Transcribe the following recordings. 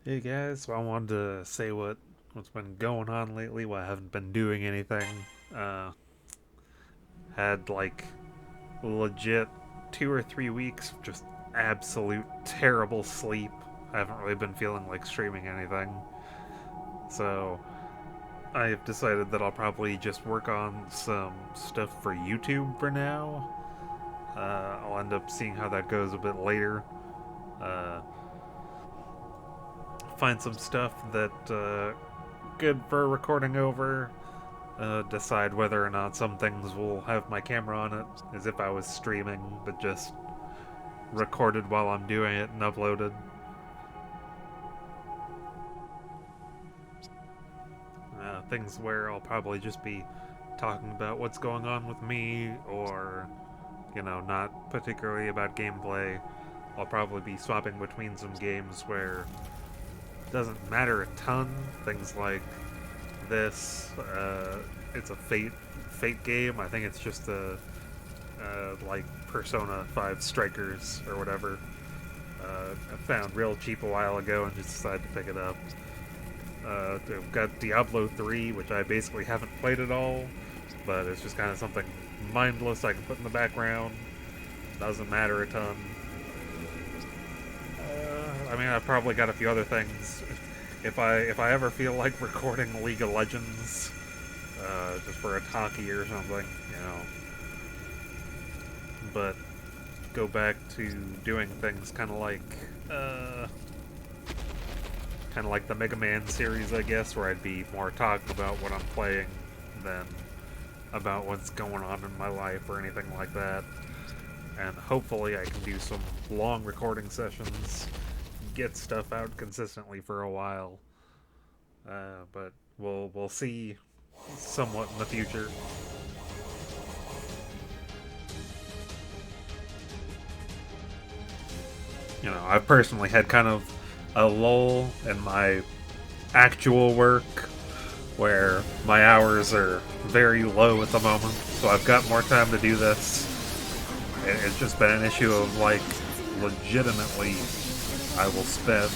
Hey guys, so I wanted to say what's been going on lately. Why I haven't been doing anything. Uh, had like legit 2 or 3 weeks of just absolute terrible sleep. I haven't really been feeling like streaming anything, so I've decided that I'll probably just work on some stuff for YouTube for now. I'll end up seeing how that goes a bit later. Uh, find some stuff that good for recording over. Decide whether or not some things will have my camera on it as if I was streaming, but just recorded while I'm doing it and uploaded. Things where I'll probably just be talking about what's going on with me, or, not particularly about gameplay. I'll probably be swapping between some games where it doesn't matter a ton. Things like this, it's a Fate game. I think it's just a like Persona 5 Strikers or whatever. I found real cheap a while ago and just decided to pick it up. I've got Diablo 3, which I basically haven't played at all, but it's just kind of something mindless I can put in the background. Doesn't matter a ton. I mean, I've probably got a few other things. If I ever feel like recording League of Legends, just for a talkie or something, but go back to doing things uh, kind of like the Mega Man series, I guess, where I'd be more talking about what I'm playing than about what's going on in my life or anything like that. And hopefully, I can do some long recording sessions, get stuff out consistently for a while. But we'll see somewhat in the future. I've personally had kind of a lull in my actual work where my hours are very low at the moment, so I've got more time to do this. It's just been an issue of, like, legitimately, I will spend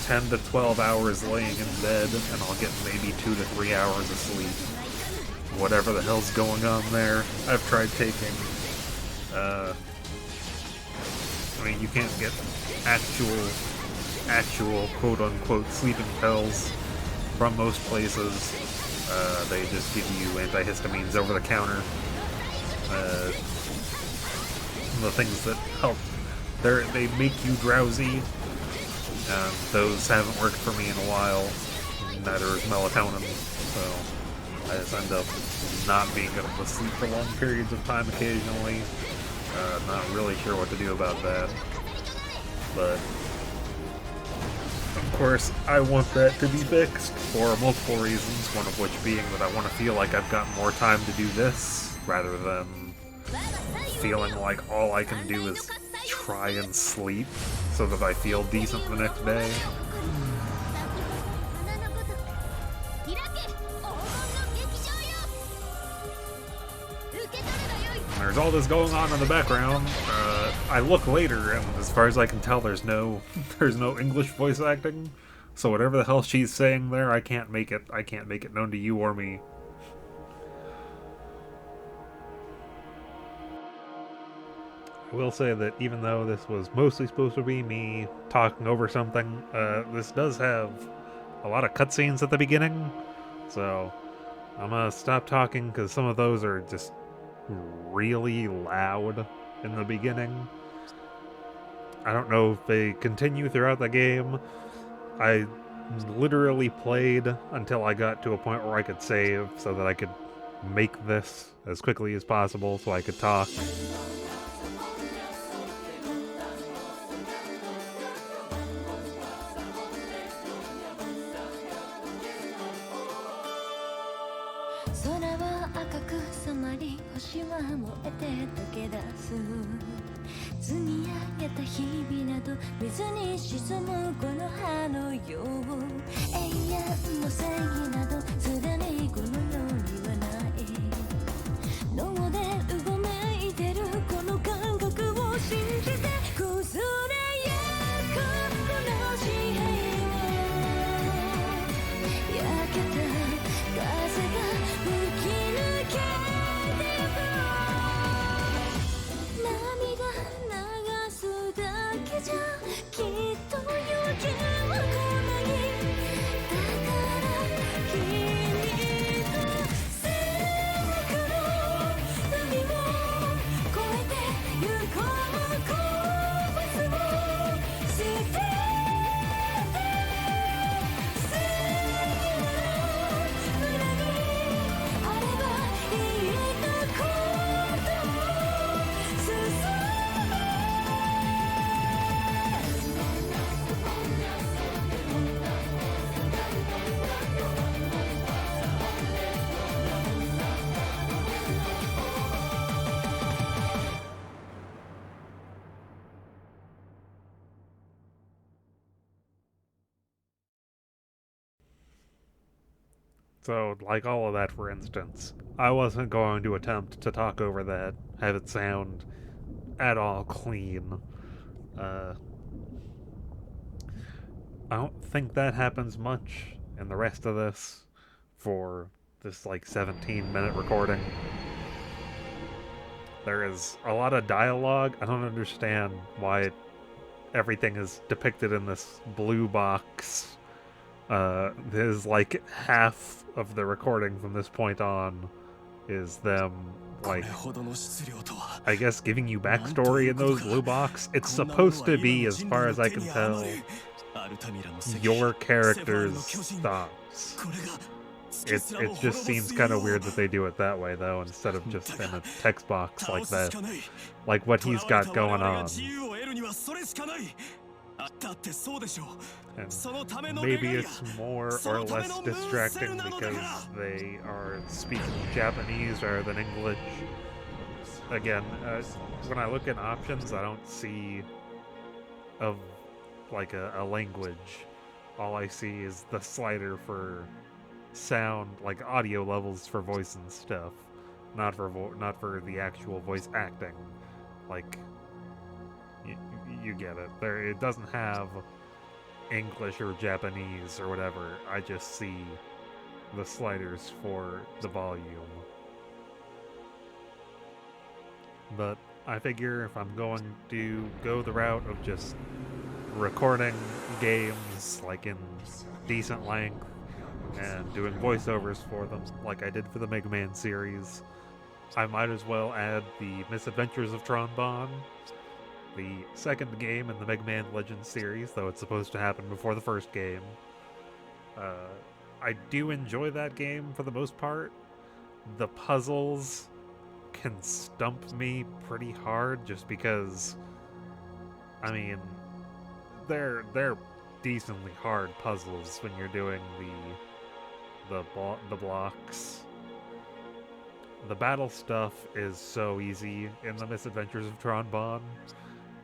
10 to 12 hours laying in bed and I'll get maybe 2 to 3 hours of sleep. Whatever the hell's going on there. I've tried taking, I mean, you can't get actual quote-unquote sleeping pills from most places. They just give you antihistamines over the counter. The things that help, they make you drowsy. Those haven't worked for me in a while. Neither is melatonin. So I just end up not being able to sleep for long periods of time occasionally. Not really sure what to do about that. But of course, I want that to be fixed for multiple reasons, one of which being that I want to feel like I've got more time to do this, rather than feeling like all I can do is try and sleep so that I feel decent the next day. There's all this going on in the background. I look later, and as far as I can tell, there's no there's no English voice acting. So whatever the hell she's saying there, I can't make it. I can't make it known to you or me. I will say that even though this was mostly supposed to be me talking over something, this does have a lot of cutscenes at the beginning. So I'm gonna stop talking because some of those are just really loud in the beginning. I don't know if they continue throughout the game. I literally played until I got to a point where I could save so that I could make this as quickly as possible so I could talk. So, like all of that, for instance, I wasn't going to attempt to talk over that, have it sound at all clean. Uh, I don't think that happens much in the rest of this for this like 17-minute recording. There is a lot of dialogue. I don't understand why everything is depicted in this blue box. There's like half of the recording from this point on is them, like, I guess giving you backstory in those blue box. It's supposed to be, as far as I can tell, your character's thoughts. It just seems kind of weird that they do it that way, though, instead of just in a text box like that. Like what he's got going on. And maybe it's more or less distracting because they are speaking Japanese rather than English. Again, when I look at options, I don't see of like a language. All I see is the slider for sound, like audio levels for voice and stuff, not for the actual voice acting. Like, you get it. It doesn't have English or Japanese or whatever. I just see the sliders for the volume. But I figure if I'm going to go the route of just recording games like in decent length and doing voiceovers for them like I did for the Mega Man series, I might as well add the Misadventures of Tron Bonne, the second game in the Mega Man Legends series, though it's supposed to happen before the first game. I do enjoy that game for the most part. The puzzles can stump me pretty hard just because, I mean, they're decently hard puzzles when you're doing the blocks. The battle stuff is so easy in the Misadventures of Tron Bonne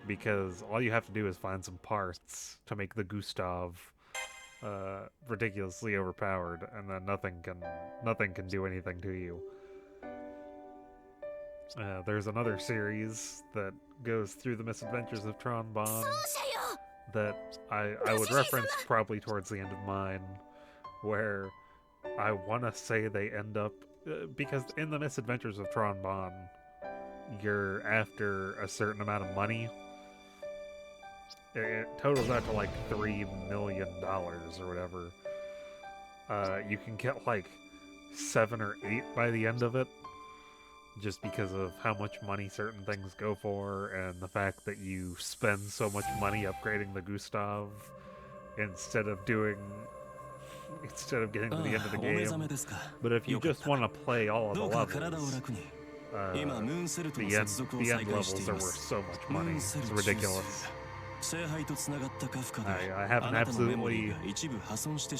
because all you have to do is find some parts to make the Gustav ridiculously overpowered, and then nothing can do anything to you. There's another series that goes through the Misadventures of Tron Bonne that I would reference probably towards the end of mine, where I want to say they end up, because in the Misadventures of Tron Bonne, you're after a certain amount of money. It totals out to like $3 million or whatever. You can get like 7 or 8 by the end of it, just because of how much money certain things go for, and the fact that you spend so much money upgrading the Gustav instead of getting to the end of the game. But if you just want to play all of the levels, the end levels are worth so much money. It's ridiculous. I have an absolutely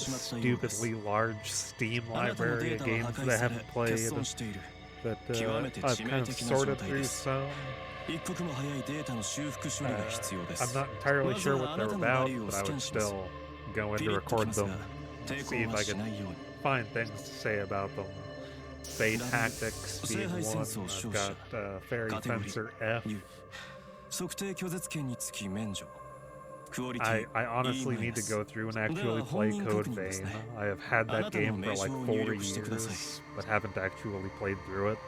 stupidly large Steam library of games that I haven't played that I've kind of sorted through some. I'm not entirely sure what they're about, but I would still go in to record them, see if I can find things to say about them. Fate Tactics being one. I've got Fairy Fencer F. I honestly need to go through and actually play Code Vein. I have had that game for like 4 years, but haven't actually played through it.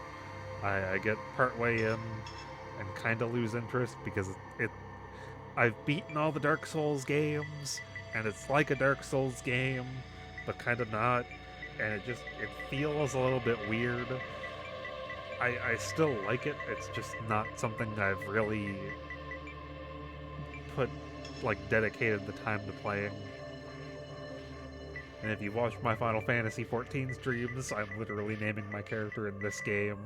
I get partway in and kind of lose interest because I've beaten all the Dark Souls games, and it's like a Dark Souls game, but kind of not, and it feels a little bit weird. I still like it, it's just not something I've really dedicated the time to playing. And if you watch my Final Fantasy XIV streams, I'm literally naming my character in this game.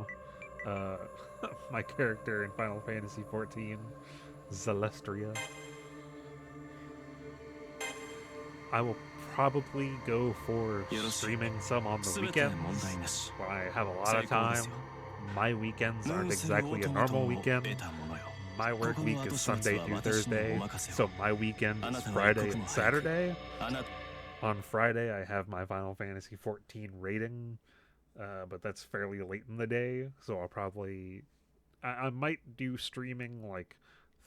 My character in Final Fantasy XIV, Celestria. I will probably go for streaming some on the weekends when I have a lot of time. My weekends aren't exactly a normal weekend. My work week is Sunday through Thursday, so my weekend is Friday and Saturday. On Friday, I have my Final Fantasy 14 rating, but that's fairly late in the day, so I'll probably I might do streaming like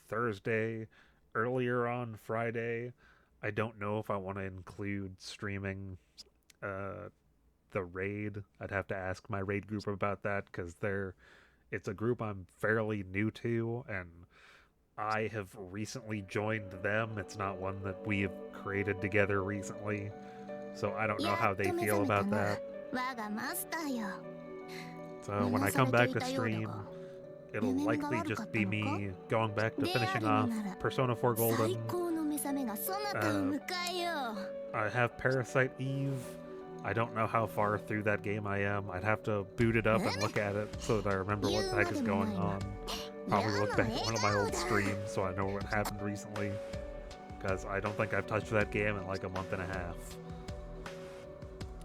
Thursday, earlier on Friday. I don't know if I want to include streaming uh, the raid. I'd have to ask my raid group about that because it's a group I'm fairly new to, and I have recently joined them. It's not one that we have created together recently, so I don't know how they feel about that. So when I come back to stream, it'll likely just be me going back to finishing off Persona 4 Golden. I have Parasite Eve. I don't know how far through that game I am. I'd have to boot it up and look at it so that I remember what the heck is going on. Probably look back at one of my old streams so I know what happened recently. Because I don't think I've touched that game in like a month and a half.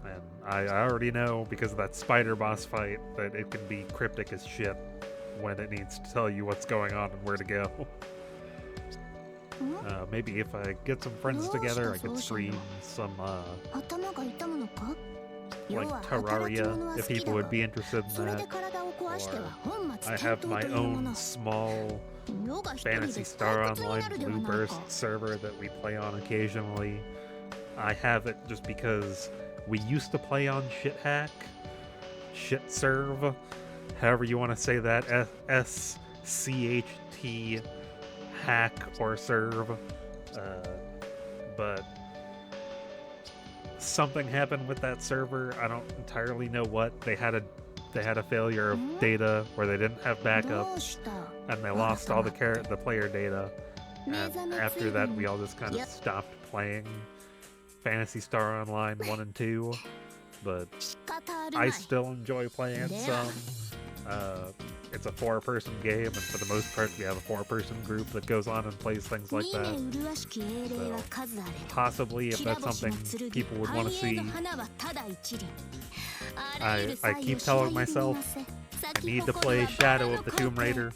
And I already know, because of that spider boss fight, that it can be cryptic as shit when it needs to tell you what's going on and where to go. Maybe if I get some friends together, I could stream some, like Terraria, if people would be interested in that. Or I have my own small Phantasy Star Online Blue Burst server that we play on occasionally. I have it just because we used to play on Shitserve, however you want to say that, SCHT hack or serve, but something happened with that server. I don't entirely know what. They had a failure of data where they didn't have backup, and they lost all the player data. And after that, we all just kind of stopped playing Phantasy Star Online 1 and 2. But I still enjoy playing it some. It's a 4-person game, and for the most part, we have a 4-person group that goes on and plays things like that. So, possibly, if that's something people would want to see, I keep telling myself I need to play Shadow of the Tomb Raider.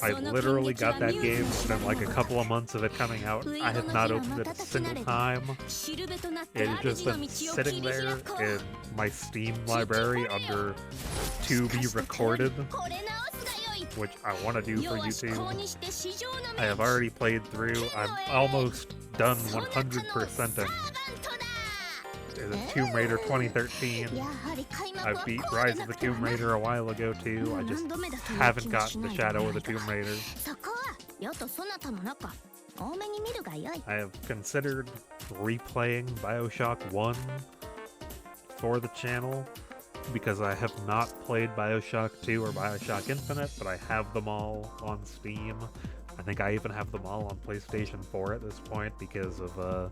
I literally got that game within like a couple of months of it coming out. I have not opened it a single time. It has just been sitting there in my Steam library under to be recorded, which I want to do for YouTube. I have already played through. I'm almost done 100%ing. It's Tomb Raider 2013. I beat Rise of the Tomb Raider a while ago too. I just haven't gotten the Shadow of the Tomb Raider. I have considered replaying BioShock 1 for the channel because I have not played BioShock 2 or BioShock Infinite, but I have them all on Steam. I think I even have them all on PlayStation 4 at this point because of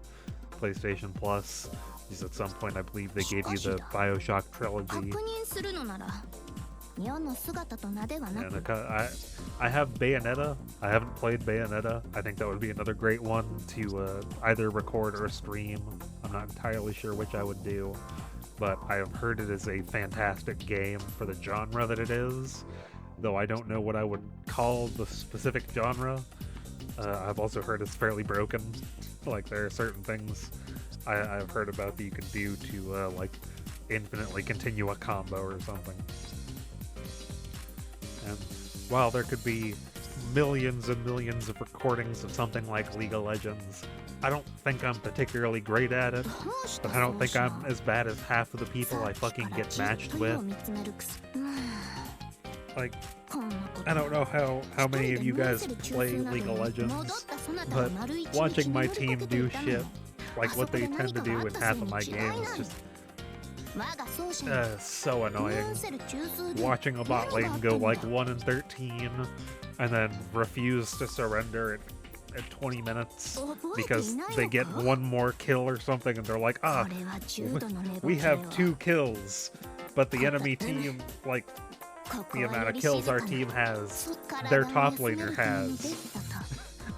PlayStation Plus. Because at some point I believe they gave you the BioShock trilogy. And I have Bayonetta. I haven't played Bayonetta. I think that would be another great one to either record or stream. I'm not entirely sure which I would do, but I have heard it is a fantastic game for the genre that it is, though I don't know what I would call the specific genre. I've also heard it's fairly broken. Like, there are certain things I've heard about that you can do to like infinitely continue a combo or something. And while there could be millions and millions of recordings of something like League of Legends, I don't think I'm particularly great at it, but I don't think I'm as bad as half of the people I fucking get matched with. Like, I don't know how many of you guys play League of Legends, but watching my team do shit like what they tend to do in half of my games just so annoying. Watching a bot lane go like 1-13 and then refuse to surrender at 20 minutes because they get one more kill or something and they're like, we have 2 kills, but the enemy team, like, the amount of kills our team has, their top laner has.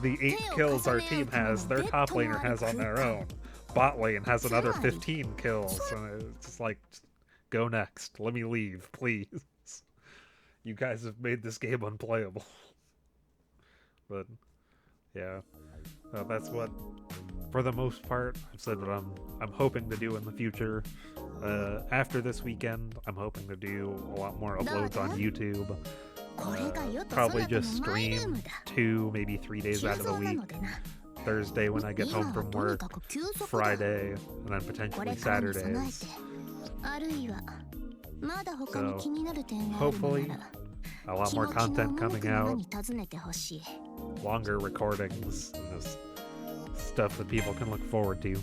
The 8 kills our team has, their top laner has on their own. Bot lane has another 15 kills, and it's just like, just go next. Let me leave, please. You guys have made this game unplayable. But, yeah. That's what for the most part, I've said what I'm hoping to do in the future. After this weekend, I'm hoping to do a lot more uploads on YouTube. Probably just stream 2, maybe 3 days out of the week. Thursday when I get home from work, Friday, and then potentially Saturdays. So, hopefully, a lot more content coming out, longer recordings, and just stuff that people can look forward to.